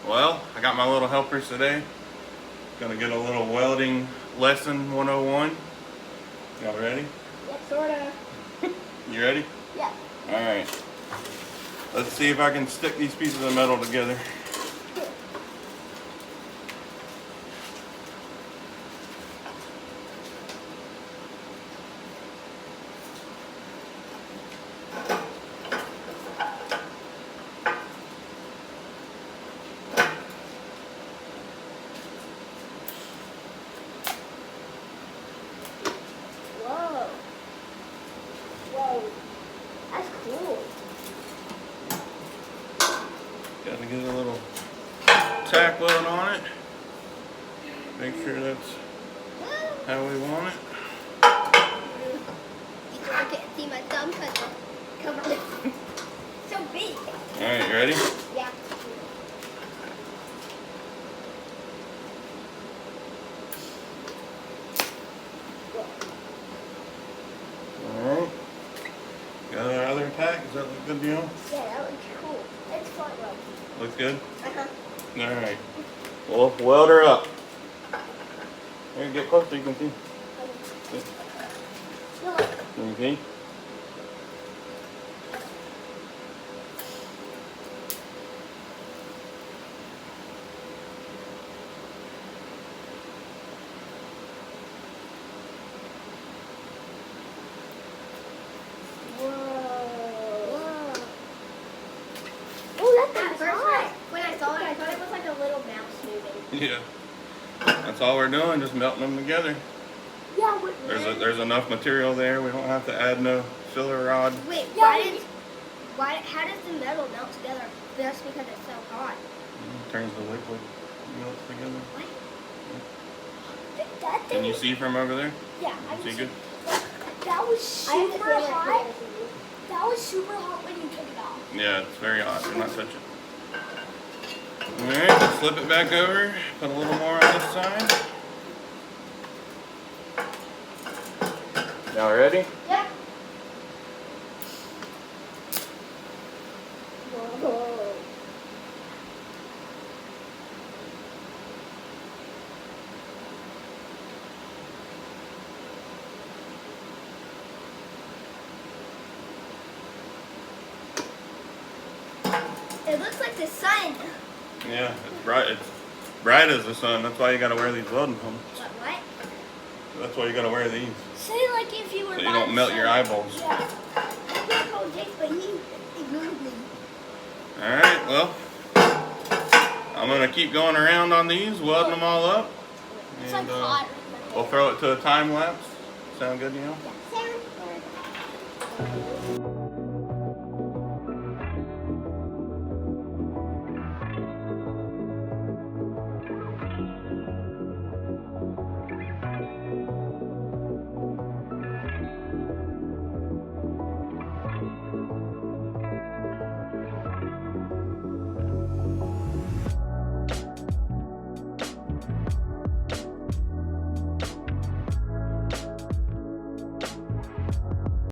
Well, I got my little helpers today. Gonna get a little welding lesson 101. Y'all ready? Yeah, sorta. You ready? Yeah. Alright. Let's see if I can stick these pieces of metal together. Whoa. Whoa. That's cool. Gotta get a little tack weld on it. Make sure that's how we want it. I can't see my thumb because come on. So big. Alright, you ready? Yeah. Alright. Got our other tack? Does that look good to you? Yeah, that looks cool. It's fun though. Looks good? Uh-huh. Alright. Well, weld her up. Here, get closer, you can see. Look. You see? When I saw it, I thought it was like a little mouse moving. Yeah. That's all we're doing, just melting them together. Yeah, There's enough material there. We don't have to add no filler rod. Wait, how does the metal melt together? Just because it's so hot. It turns the liquid melts together. What? Can you see from over there? Yeah, I can see good. That was super hot. That was super hot when you took it off. Yeah, it's very hot. Do not touch it. Alright, flip it back over. Put a little more on this side. Y'all ready? Yeah. Whoa. It looks like the sun. Yeah, it's bright. It's bright as the sun. That's why you gotta wear these welding helmets. What? That's why you gotta wear these. Say like if you were So you don't melt your eyeballs. Yeah. I told Jake, but he ignored me. Alright, well, I'm gonna keep going around on these, welding them all up. It's And like hot. we'll throw it to a time lapse. Sound good to you? Yeah.